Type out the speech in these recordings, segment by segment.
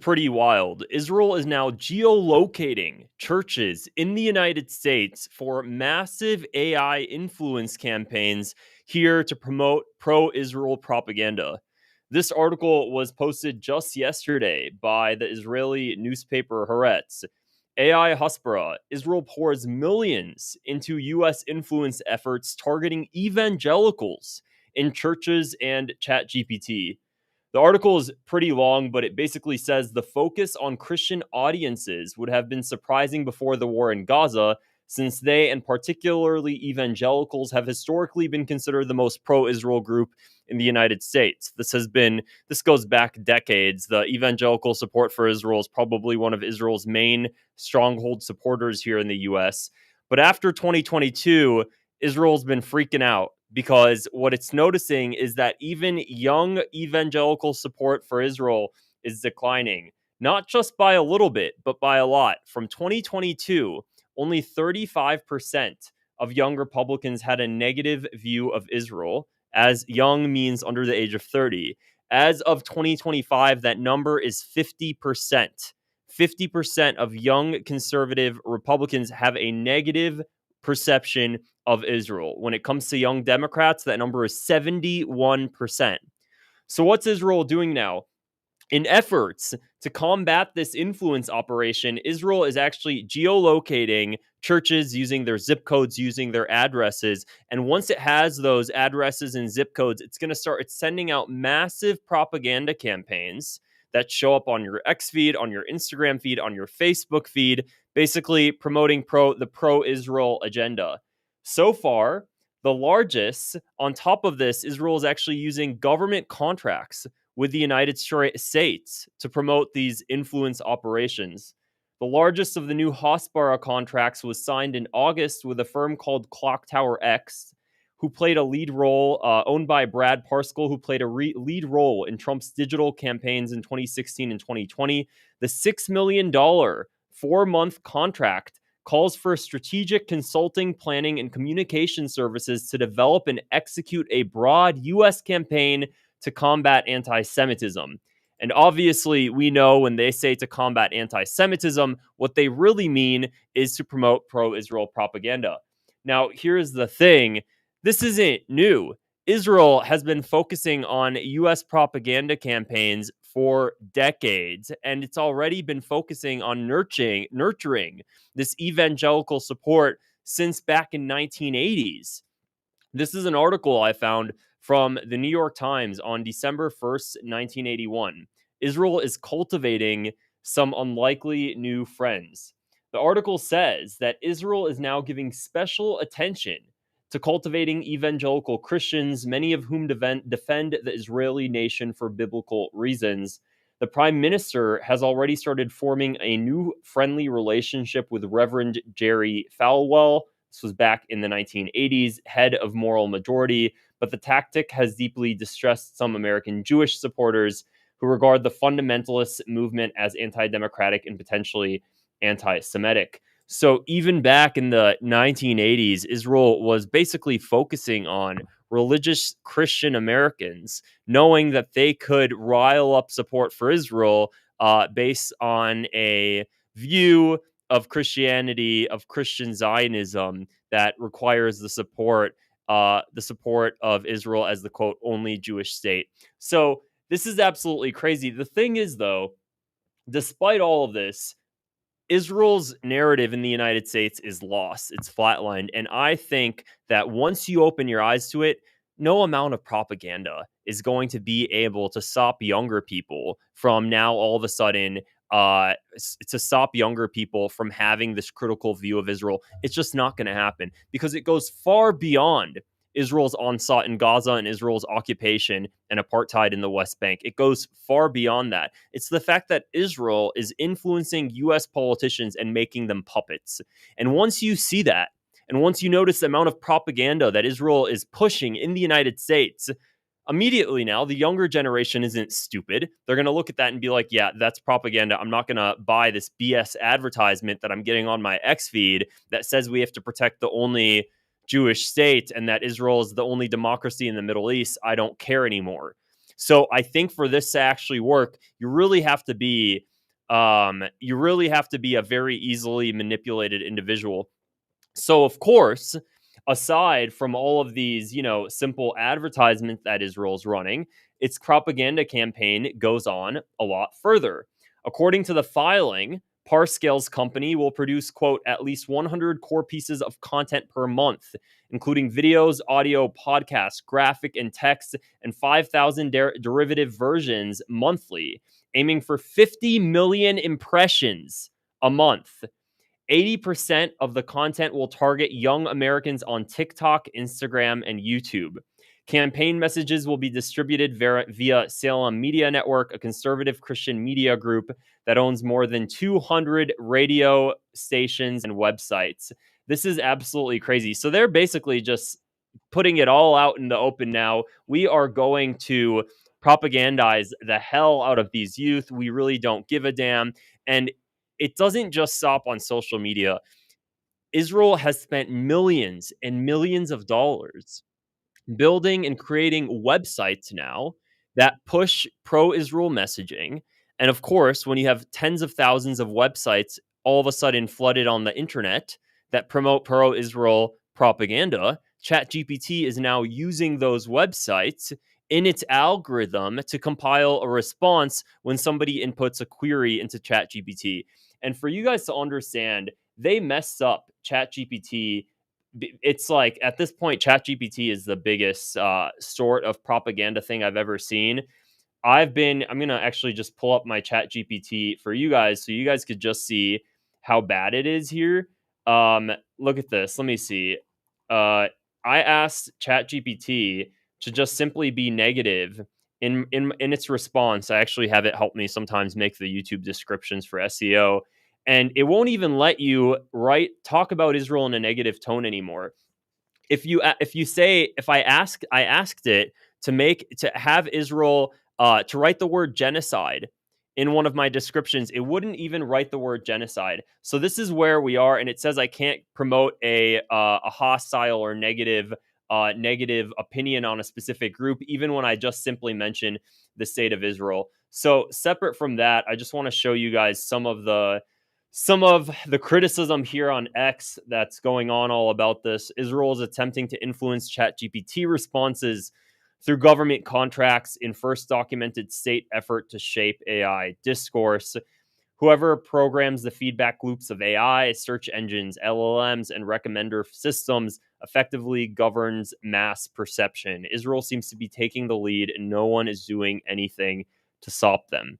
pretty wild. Israel is now geolocating churches in the United States for massive AI influence campaigns here to promote pro-Israel propaganda. This article was posted just yesterday by the Israeli newspaper Haaretz. AI Hasbara, Israel pours millions into U.S. influence efforts targeting evangelicals in churches and ChatGPT. The article is pretty long, but it basically says the focus on Christian audiences would have been surprising before the war in Gaza, since they, and particularly evangelicals, have historically been considered the most pro-Israel group in the United States. This goes back decades. The evangelical support for Israel is probably one of Israel's main stronghold supporters here in the US. But after 2022, Israel's been freaking out because what it's noticing is that even young evangelical support for Israel is declining, not just by a little bit, but by a lot. From 2022, only 35% of young Republicans had a negative view of Israel, as young means under the age of 30. As of 2025, that number is 50%. 50% of young conservative Republicans have a negative perception of Israel. When it comes to young Democrats, that number is 71%. So what's Israel doing now? In efforts to combat this influence operation, Israel is actually geolocating churches using their zip codes, using their addresses. And once it has those addresses and zip codes, it's sending out massive propaganda campaigns that show up on your X feed, on your Instagram feed, on your Facebook feed, basically promoting the pro-Israel agenda. So far, the largest, on top of this, Israel is actually using government contracts with the United States to promote these influence operations. The largest of the new Hasbara contracts was signed in August with a firm called Clock Tower X, who played a lead role, owned by Brad Parscale, who played a lead role in Trump's digital campaigns in 2016 and 2020. The $6 million 4-month contract calls for strategic consulting, planning, and communication services to develop and execute a broad U.S. campaign to combat anti-Semitism. And obviously, we know when they say to combat anti-Semitism, what they really mean is to promote pro-Israel propaganda. Now, here's the thing. This isn't new. Israel has been focusing on U.S. propaganda campaigns for decades, and it's already been focusing on nurturing this evangelical support since back in 1980s. This is an article I found from the New York Times on December 1st, 1981. Israel is cultivating some unlikely new friends. The article says that Israel is now giving special attention to cultivating evangelical Christians, many of whom defend the Israeli nation for biblical reasons. The prime minister has already started forming a new friendly relationship with Reverend Jerry Falwell. This was back in the 1980s, head of Moral Majority, but the tactic has deeply distressed some American Jewish supporters who regard the fundamentalist movement as anti-democratic and potentially anti-Semitic. So even back in the 1980s, Israel was basically focusing on religious Christian Americans, knowing that they could rile up support for Israel based on a view of Christianity, of Christian Zionism that requires the support of Israel as the quote only Jewish state. So this is absolutely crazy. The thing is, though, despite all of this, Israel's narrative in the United States is lost. It's flatlined. And I think that once you open your eyes to it, no amount of propaganda is going to be able to stop younger people from now all of a sudden to stop younger people from having this critical view of Israel. It's just not going to happen because it goes far beyond Israel's onslaught in Gaza and Israel's occupation and apartheid in the West Bank. It goes far beyond that. It's the fact that Israel is influencing U.S. politicians and making them puppets. And once you see that, and once you notice the amount of propaganda that Israel is pushing in the United States, immediately now, the younger generation isn't stupid. They're going to look at that and be like, yeah, that's propaganda. I'm not going to buy this BS advertisement that I'm getting on my X feed that says we have to protect the only Jewish state and that Israel is the only democracy in the Middle East. I don't care anymore. So I think for this to actually work, you really have to be You really have to be a very easily manipulated individual. So, of course, aside from all of these, simple advertisements that Israel's running, its propaganda campaign goes on a lot further. According to the filing, Parscale's company will produce, quote, at least 100 core pieces of content per month, including videos, audio, podcasts, graphic and text, and 5,000 derivative versions monthly, aiming for 50 million impressions a month. 80% of the content will target young Americans on TikTok, Instagram, and YouTube. Campaign messages will be distributed via Salem Media Network, a conservative Christian media group that owns more than 200 radio stations and websites. This is absolutely crazy. So they're basically just putting it all out in the open now. We are going to propagandize the hell out of these youth. We really don't give a damn. And it doesn't just stop on social media. Israel has spent millions and millions of dollars building and creating websites now that push pro-Israel messaging. And of course, when you have tens of thousands of websites all of a sudden flooded on the internet that promote pro-Israel propaganda, ChatGPT is now using those websites in its algorithm to compile a response when somebody inputs a query into ChatGPT. And for you guys to understand, they messed up ChatGPT. It's like at this point, ChatGPT is the biggest sort of propaganda thing I've ever seen. I'm gonna actually just pull up my ChatGPT for you guys so you guys could just see how bad it is here. Look at this. Let me see. Uh, I asked ChatGPT to just simply be negative in its response. I actually have it help me sometimes make the YouTube descriptions for SEO, and it won't even let you talk about Israel in a negative tone anymore. If I asked it to have Israel to write the word genocide in one of my descriptions, it wouldn't even write the word genocide. So this is where we are, and it says I can't promote a hostile or negative opinion on a specific group, even when I just simply mention the state of Israel. So separate from that, I just want to show you guys some of the criticism here on X that's going on all about this. Israel is attempting to influence ChatGPT responses through government contracts in first documented state effort to shape AI discourse. Whoever programs the feedback loops of AI, search engines, LLMs, and recommender systems effectively governs mass perception. Israel seems to be taking the lead, and no one is doing anything to stop them.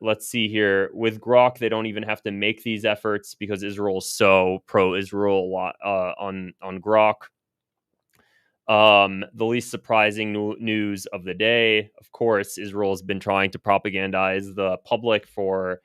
Let's see here. With Grok, they don't even have to make these efforts because Israel is so pro-Israel on Grok. The least surprising news of the day, of course, Israel has been trying to propagandize the public for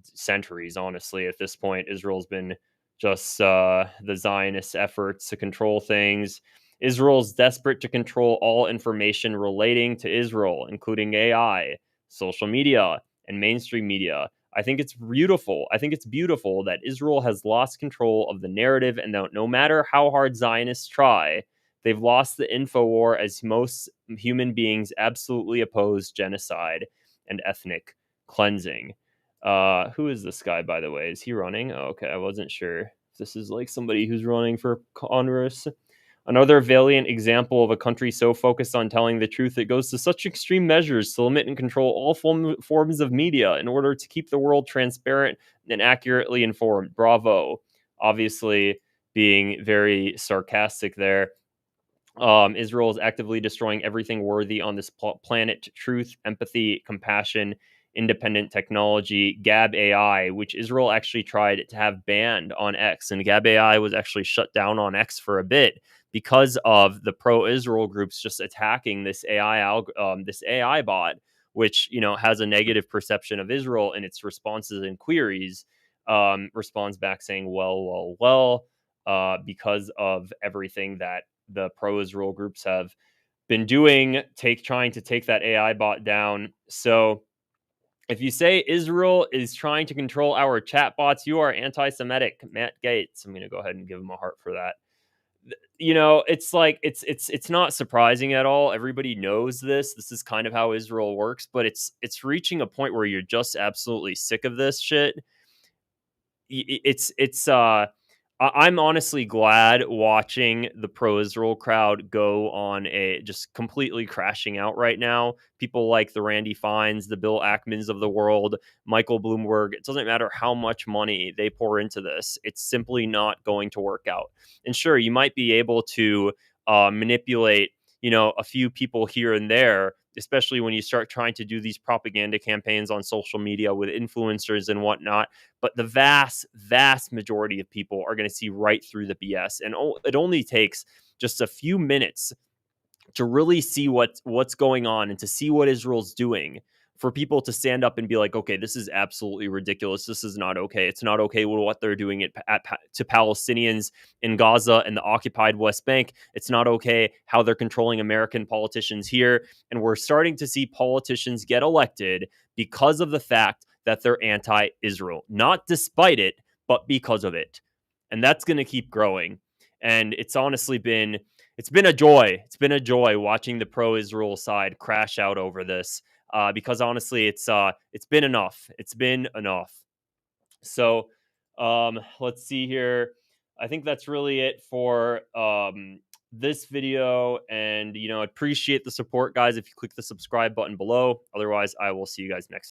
centuries. Honestly, at this point, Israel's been just the Zionist efforts to control things. Israel's desperate to control all information relating to Israel, including AI, social media, and mainstream media. I think it's beautiful. I think it's beautiful that Israel has lost control of the narrative, and that no matter how hard Zionists try, they've lost the info war, as most human beings absolutely oppose genocide and ethnic cleansing. Who is this guy, by the way? Is he running? Oh, okay, I wasn't sure if this is like somebody who's running for Congress. Another valiant example of a country so focused on telling the truth it goes to such extreme measures to limit and control all forms of media in order to keep the world transparent and accurately informed. Bravo. Obviously, being very sarcastic there. Israel is actively destroying everything worthy on this planet: truth, empathy, compassion, independent technology. Gab AI, which Israel actually tried to have banned on X, and Gab AI was actually shut down on X for a bit because of the pro-Israel groups just attacking this AI bot, which has a negative perception of Israel in its responses and queries. Responds back saying, well, because of everything that the pro-Israel groups have been doing, trying to take that AI bot down. So if you say Israel is trying to control our chatbots, you are anti-Semitic. Matt Gates. I'm going to go ahead and give him a heart for that. It's like it's not surprising at all. Everybody knows this. This is kind of how Israel works, but it's reaching a point where you're just absolutely sick of this shit. I'm honestly glad watching the pro-Israel crowd go on a just completely crashing out right now. People like the Randy Fines, the Bill Ackmans of the world, Michael Bloomberg. It doesn't matter how much money they pour into this. It's simply not going to work out. And sure, you might be able to manipulate, a few people here and there, especially when you start trying to do these propaganda campaigns on social media with influencers and whatnot. But the vast, vast majority of people are going to see right through the BS. And it only takes just a few minutes to really see what's going on and to see what Israel's doing for people to stand up and be like, okay, this is absolutely ridiculous. This is not okay. It's not okay with what they're doing to Palestinians in Gaza and the occupied West Bank. It's not okay how they're controlling American politicians here. And we're starting to see politicians get elected because of the fact that they're anti-Israel, not despite it, but because of it. And that's going to keep growing. And it's honestly been a joy. It's been a joy watching the pro-Israel side crash out over this, because honestly, it's been enough. It's been enough. So, let's see here. I think that's really it for this video. And appreciate the support, guys. If you click the subscribe button below. Otherwise, I will see you guys next.